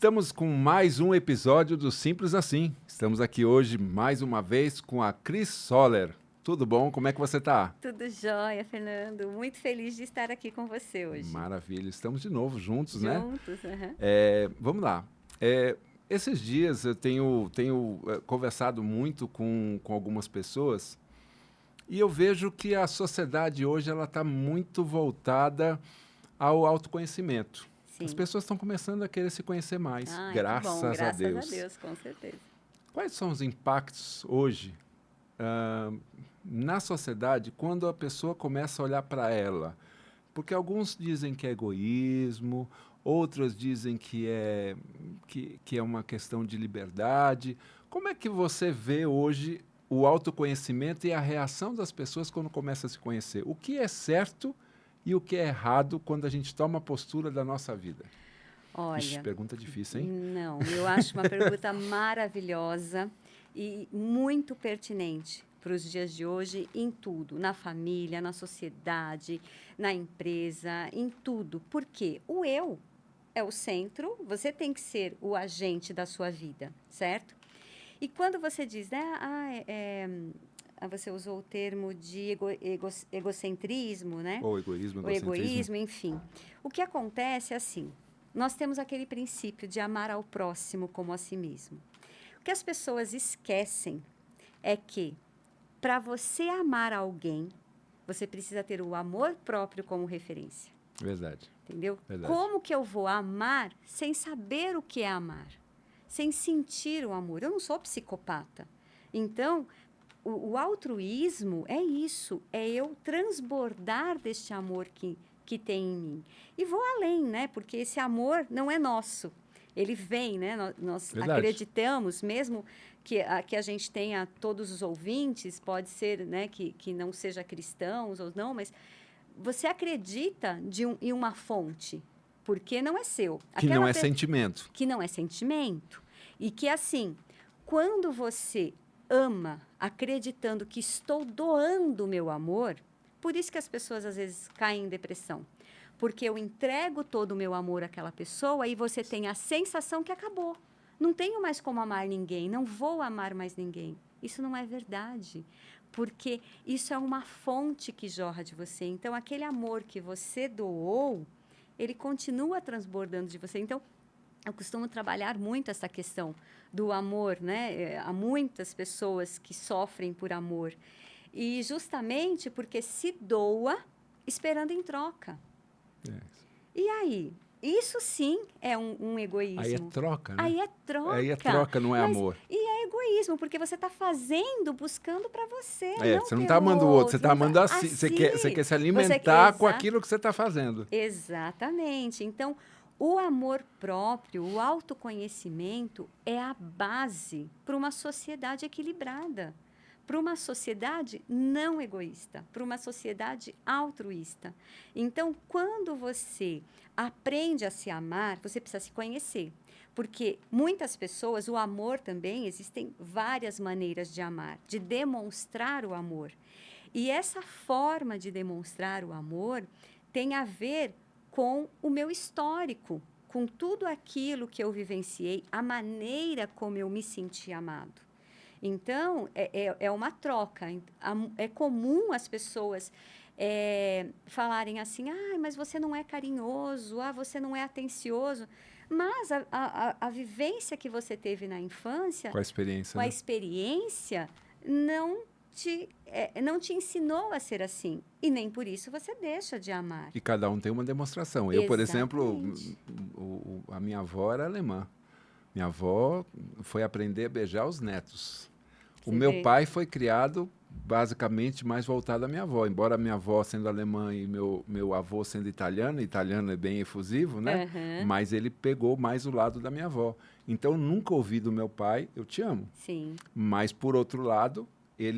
Estamos com mais um episódio do Simples Assim. Estamos aqui hoje, mais uma vez, com a Cris Soller. Tudo bom? Como é que você está? Tudo jóia, Fernando. Muito feliz de estar aqui com você hoje. Maravilha. Estamos de novo juntos, né? Juntos, aham. Vamos lá. Esses dias eu tenho conversado muito com algumas pessoas e eu vejo que a sociedade hoje ela está muito voltada ao autoconhecimento. Sim. As pessoas estão começando a querer se conhecer mais, Ai, que graças bom, a graças Deus. a Deus, com certeza. Quais são os impactos hoje na sociedade quando a pessoa começa a olhar para ela? Porque alguns dizem que é egoísmo, outros dizem que é uma questão de liberdade. Como é que você vê hoje o autoconhecimento e a reação das pessoas quando começam a se conhecer? O que é certo e o que é errado quando a gente toma a postura da nossa vida? Olha, Ixi, pergunta difícil, hein? não, eu acho uma pergunta maravilhosa e muito pertinente para os dias de hoje em tudo, na família, na sociedade, na empresa, em tudo. Por quê? O eu é o centro, você tem que ser o agente da sua vida, certo? E quando você diz, né, você usou o termo de egocentrismo, né? Ou egoísmo, O egoísmo, enfim. O que acontece é assim, nós temos aquele princípio de amar ao próximo como a si mesmo. O que as pessoas esquecem é que, para você amar alguém, você precisa ter o amor próprio como referência. Verdade. Entendeu? Verdade. Como que eu vou amar sem saber o que é amar? Sem sentir o amor? Eu não sou psicopata. Então, o altruísmo é isso, é eu transbordar deste amor que tem em mim. E vou além, né? Porque esse amor não é nosso. Ele vem, né? Nós acreditamos, mesmo que a gente tenha todos os ouvintes, pode ser, né, que não seja cristãos ou não, mas você acredita em uma fonte, porque não é seu. Que não é sentimento. Que não é sentimento. E que, assim, quando você ama, acreditando que estou doando o meu amor, por isso que as pessoas às vezes caem em depressão. Porque eu entrego todo o meu amor àquela pessoa e você tem a sensação que acabou. Não tenho mais como amar ninguém, não vou amar mais ninguém. Isso não é verdade, porque isso é uma fonte que jorra de você. Então, aquele amor que você doou, ele continua transbordando de você. Então, eu costumo trabalhar muito essa questão do amor, né? Há muitas pessoas que sofrem por amor. E justamente porque se doa esperando em troca. E aí? Isso sim é um egoísmo. Aí é troca, né? Aí é troca. Aí é troca, não é amor. E é egoísmo, porque você está fazendo, buscando para você. Você não está amando o outro, você está amando assim. Você quer se alimentar com aquilo que você está fazendo. Exatamente. Então, o amor próprio, o autoconhecimento é a base para uma sociedade equilibrada, para uma sociedade não egoísta, para uma sociedade altruísta. Então, quando você aprende a se amar, você precisa se conhecer. Porque muitas pessoas, o amor também, existem várias maneiras de amar, de demonstrar o amor. E essa forma de demonstrar o amor tem a ver com o meu histórico, com tudo aquilo que eu vivenciei, a maneira como eu me senti amado. Então, é uma troca. É comum as pessoas falarem assim, mas você não é carinhoso, você não é atencioso. Mas a vivência que você teve na infância, com a experiência, não te ensinou a ser assim. E nem por isso você deixa de amar. E cada um tem uma demonstração. Exatamente. Eu, por exemplo, a minha avó era alemã. Minha avó foi aprender a beijar os netos. O meu pai foi criado basicamente mais voltado à minha avó. Embora a minha avó sendo alemã e meu avô sendo italiano é bem efusivo, né? Uhum. Mas ele pegou mais o lado da minha avó. Então, nunca ouvi do meu pai, eu te amo. Sim. Mas, por outro lado, eu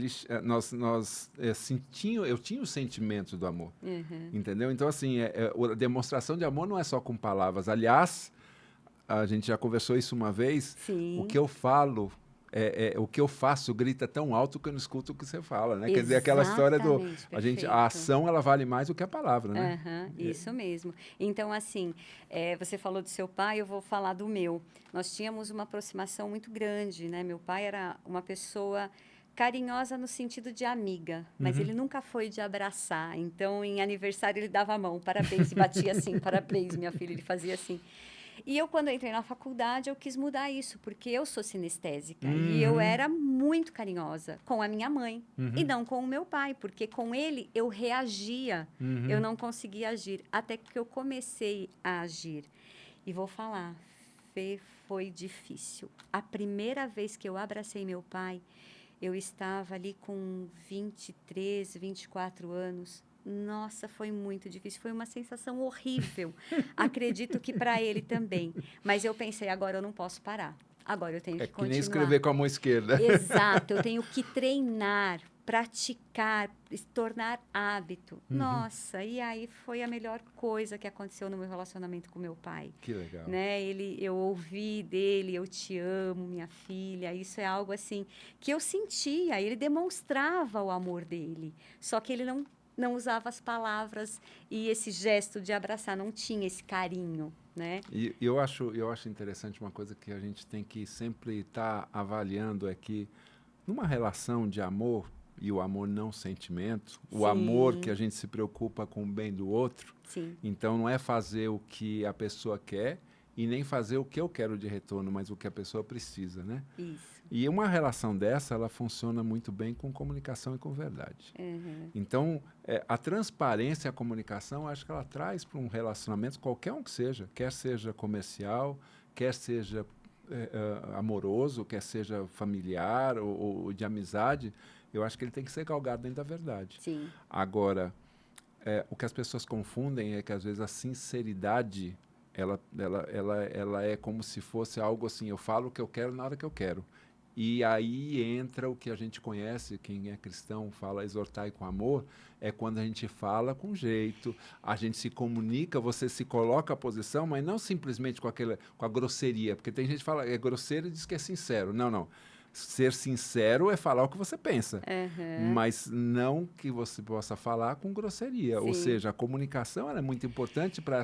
tinha o sentimento do amor. Uhum. Entendeu? Então, assim, a demonstração de amor não é só com palavras. Aliás, a gente já conversou isso uma vez. Sim. O que eu falo o que eu faço grita tão alto que eu não escuto o que você fala, né? Quer dizer, aquela história do... Exatamente, A perfeito. ação, ela vale mais do que a palavra, né? Aham, isso mesmo. Então, assim, você falou do seu pai, eu vou falar do meu. Nós tínhamos uma aproximação muito grande, né? Meu pai era uma pessoa carinhosa no sentido de amiga, mas Uhum. ele nunca foi de abraçar. Então, em aniversário, ele dava a mão, parabéns, e batia assim, parabéns, minha filha, ele fazia assim. E eu, quando eu entrei na faculdade, eu quis mudar isso, porque eu sou sinestésica e eu Uhum. era muito carinhosa com a minha mãe e Uhum. não com o meu pai, porque com ele eu reagia, eu Uhum. não conseguia agir, até que eu comecei a agir. E vou falar, Fê, foi difícil. A primeira vez que eu abracei meu pai, eu estava ali com 23, 24 anos. Nossa, foi muito difícil. Foi uma sensação horrível. Acredito que para ele também. Mas eu pensei, agora eu não posso parar. Agora eu tenho É que que nem continuar. escrever com a mão esquerda. Exato, eu tenho que treinar, praticar, se tornar hábito. Uhum. Nossa, e aí foi a melhor coisa que aconteceu no meu relacionamento com meu pai, Que legal. né? Eu ouvi dele, eu te amo, minha filha. Isso é algo assim que eu sentia. Ele demonstrava o amor dele, só que ele não usava as palavras e esse gesto de abraçar, não tinha esse carinho, né? E eu acho interessante uma coisa que a gente tem que sempre estar avaliando é que numa relação de amor, e o amor não sentimento, o amor que a Sim, gente se preocupa com o bem do outro, sim, então não é fazer o que a pessoa quer e nem fazer o que eu quero de retorno, mas o que a pessoa precisa, né? isso. E uma relação dessa, ela funciona muito bem com comunicação e com verdade. Uhum. Então, a transparência e a comunicação, acho que ela traz para um relacionamento, qualquer um que seja, quer seja comercial, quer seja amoroso, quer seja familiar ou de amizade, eu acho que ele tem que ser galgado dentro da verdade. Sim, Agora, o que as pessoas confundem é que, às vezes, a sinceridade, ela é como se fosse algo assim, eu falo o que eu quero na hora que eu quero. E aí entra o que a gente conhece, quem é cristão fala exortar com amor, é quando a gente fala com jeito, a gente se comunica, você se coloca à posição, mas não simplesmente com a grosseria, porque tem gente que fala é grosseiro e diz que é sincero. Não, não. Ser sincero é falar o que você pensa, aham, mas não que você possa falar com grosseria. Ou sim. seja, a comunicação ela é muito importante para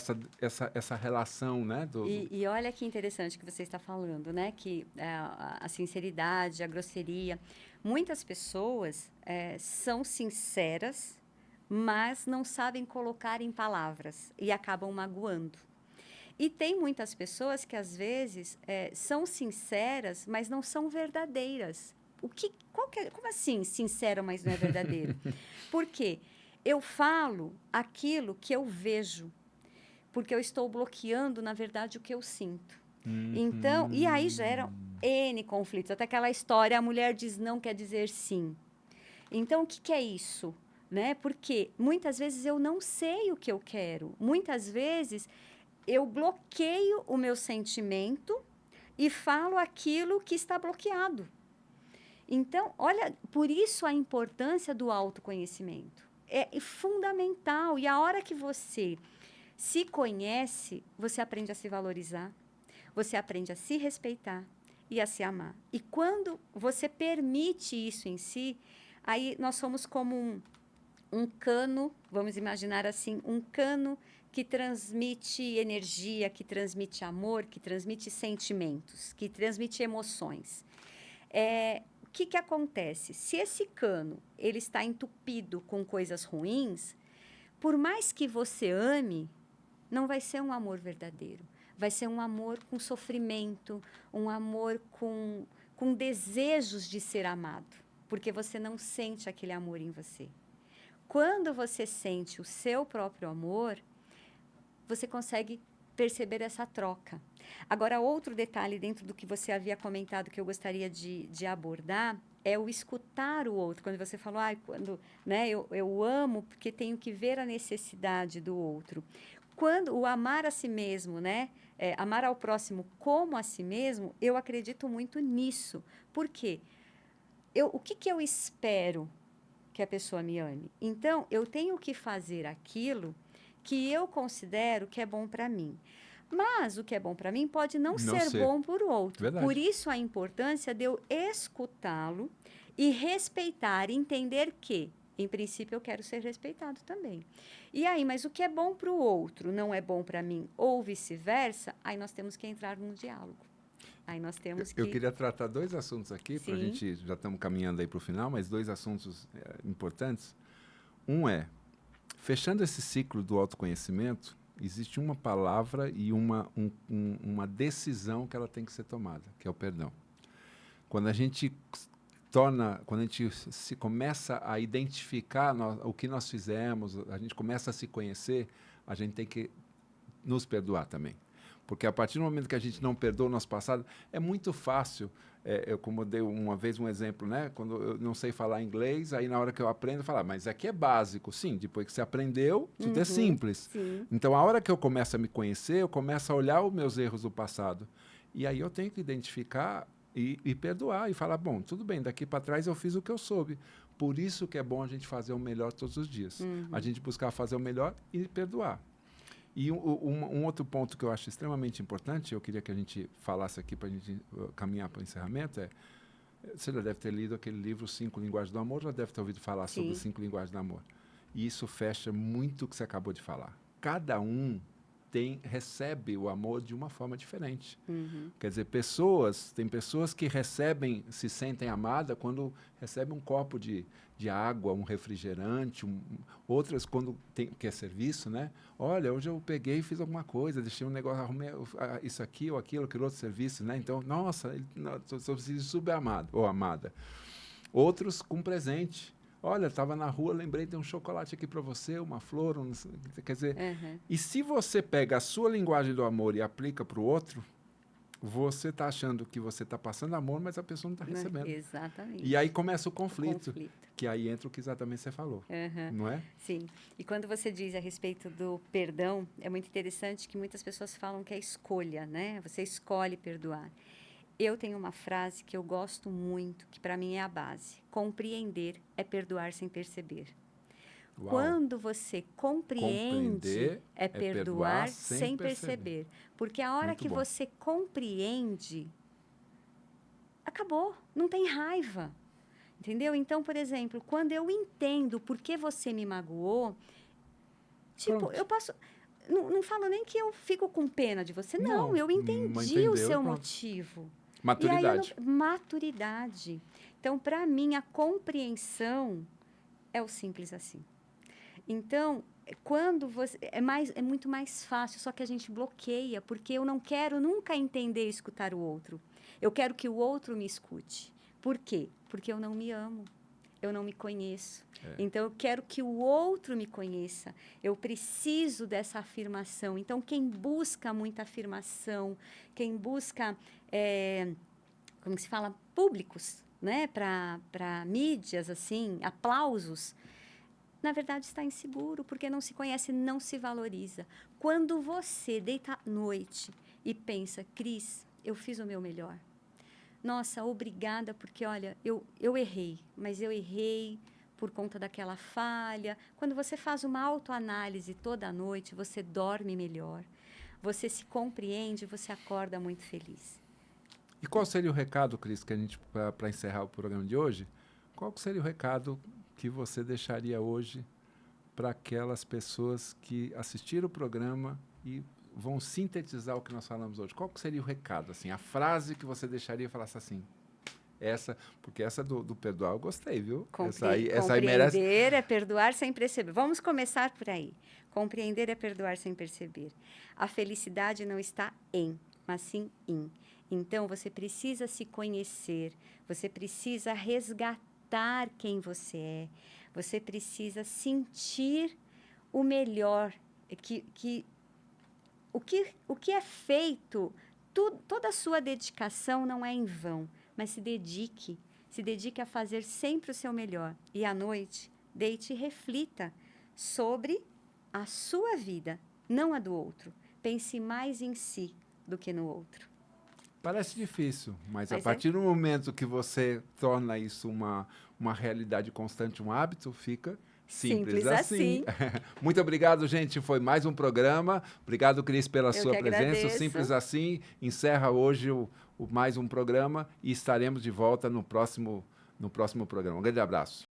essa relação, né? E olha que interessante que você está falando, né? Que a sinceridade, a grosseria. Muitas pessoas são sinceras, mas não sabem colocar em palavras e acabam magoando. E tem muitas pessoas que às vezes são sinceras, mas não são verdadeiras. Como assim sincero, mas não é verdadeiro? Por quê? Eu falo aquilo que eu vejo, porque eu estou bloqueando, na verdade, o que eu sinto. Então, e aí geram Uhum. N conflitos. Até aquela história, a mulher diz não quer dizer sim. Então, o que, que é isso? Né? Porque muitas vezes eu não sei o que eu quero. Muitas vezes eu bloqueio o meu sentimento e falo aquilo que está bloqueado. Então, olha, por isso a importância do autoconhecimento. É fundamental. E a hora que você se conhece, você aprende a se valorizar, você aprende a se respeitar e a se amar. E quando você permite isso em si, aí nós somos como um cano, vamos imaginar assim, um cano que transmite energia, que transmite amor, que transmite sentimentos, que transmite emoções. O que, que acontece? Se esse cano ele está entupido com coisas ruins, por mais que você ame, não vai ser um amor verdadeiro. Vai ser um amor com sofrimento, um amor com desejos de ser amado, porque você não sente aquele amor em você. Quando você sente o seu próprio amor, você consegue perceber essa troca. Agora, outro detalhe dentro do que você havia comentado que eu gostaria de abordar é o escutar o outro. Quando você falou, quando, né, eu amo porque tenho que ver a necessidade do outro. Quando o amar a si mesmo, né, amar ao próximo como a si mesmo, eu acredito muito nisso. Por quê? O que, que eu espero que a pessoa me ame? Então, eu tenho que fazer aquilo que eu considero que é bom para mim. Mas o que é bom para mim pode não Não ser ser. bom para o outro. Verdade. Por isso a importância de eu escutá-lo e respeitar, entender que, em princípio, eu quero ser respeitado também. E aí, mas o que é bom para o outro não é bom para mim, ou vice-versa, aí nós temos que entrar num diálogo. Aí nós temos que... Eu queria tratar dois assuntos aqui, para a Sim. gente, já estamos caminhando aí para o final, mas dois assuntos importantes. Um é, fechando esse ciclo do autoconhecimento, existe uma palavra e uma decisão que ela tem que ser tomada, que é o perdão. Quando a gente se começa a identificar o que nós fizemos, a gente começa a se conhecer, a gente tem que nos perdoar também. Porque a partir do momento que a gente não perdoa o nosso passado, é muito fácil. Eu, como eu dei uma vez um exemplo, né? Quando eu não sei falar inglês, aí na hora que eu aprendo, eu falo, mas aqui é básico. Sim, depois que você aprendeu, tudo é simples. Sim. Então, a hora que eu começo a me conhecer, eu começo a olhar os meus erros do passado. E aí eu tenho que identificar e perdoar. E falar, bom, tudo bem, daqui para trás eu fiz o que eu soube. Por isso que é bom a gente fazer o melhor todos os dias. A gente buscar fazer o melhor e perdoar. E um outro ponto que eu acho extremamente importante, eu queria que a gente falasse aqui para a gente caminhar para o encerramento, você já deve ter lido aquele livro 5 Linguagens do Amor, já deve ter ouvido falar sobre as 5 Linguagens do Amor. E isso fecha muito o que você acabou de falar. Cada um recebe o amor de uma forma diferente. Quer dizer, tem pessoas que se sentem amadas quando recebem um copo de água, um refrigerante, outras quando que é serviço, né? Olha, hoje eu peguei e fiz alguma coisa, deixei um negócio, arrumei isso aqui ou aquilo outro serviço, né? Então, nossa, eu preciso super amado ou amada. Outros com presente. Olha, estava na rua, lembrei de um chocolate aqui para você, uma flor, quer dizer... E se você pega a sua linguagem do amor e aplica para o outro, você está achando que você está passando amor, mas a pessoa não está recebendo. Exatamente. E aí começa o conflito, que aí entra o que exatamente você falou, não é? Sim. E quando você diz a respeito do perdão, é muito interessante que muitas pessoas falam que é escolha, né? Você escolhe perdoar. Eu tenho uma frase que eu gosto muito, que para mim é a base. Compreender é perdoar sem perceber. Uau. Quando você compreende, é perdoar sem perceber. Porque a hora que você compreende, acabou, não tem raiva. Entendeu? Então, por exemplo, quando eu entendo por que você me magoou, tipo, eu posso... Não falo nem que eu fico com pena de você. Não, eu entendi o seu motivo. Maturidade. E aí maturidade. Então, para mim, a compreensão é o simples assim. Então, quando você... É muito mais fácil, só que a gente bloqueia, porque eu não quero nunca entender e escutar o outro. Eu quero que o outro me escute. Por quê? Porque eu não me amo. Eu não me conheço. Então, eu quero que o outro me conheça. Eu preciso dessa afirmação. Então, quem busca muita afirmação, quem busca, como que se fala, públicos, né? Para mídias, assim, aplausos, na verdade está inseguro, porque não se conhece, não se valoriza. Quando você deita à noite e pensa, Cris, eu fiz o meu melhor. Nossa, obrigada, porque, olha, eu errei, mas eu errei por conta daquela falha. Quando você faz uma autoanálise toda noite, você dorme melhor, você se compreende, você acorda muito feliz. E qual seria o recado, Cris, que a gente, para encerrar o programa de hoje, qual seria o recado que você deixaria hoje para aquelas pessoas que assistiram o programa e vão sintetizar o que nós falamos hoje? Qual seria o recado, assim, a frase que você deixaria e falasse assim? Porque essa do perdoar eu gostei, viu? Essa aí merece... Compreender é perdoar sem perceber. Vamos começar por aí. Compreender é perdoar sem perceber. A felicidade não está em, mas sim em. Então, você precisa se conhecer, você precisa resgatar quem você é, você precisa sentir o melhor, o que é feito, toda a sua dedicação não é em vão, mas se dedique a fazer sempre o seu melhor. E à noite, deite e reflita sobre a sua vida, não a do outro. Pense mais em si do que no outro. Parece difícil, mas a partir do momento que você torna isso uma realidade constante, um hábito, fica Simples assim. Muito obrigado, gente. Foi mais um programa. Obrigado, Cris, pela sua presença. Agradeço. Simples assim. Encerra hoje mais um programa e estaremos de volta no próximo programa. Um grande abraço.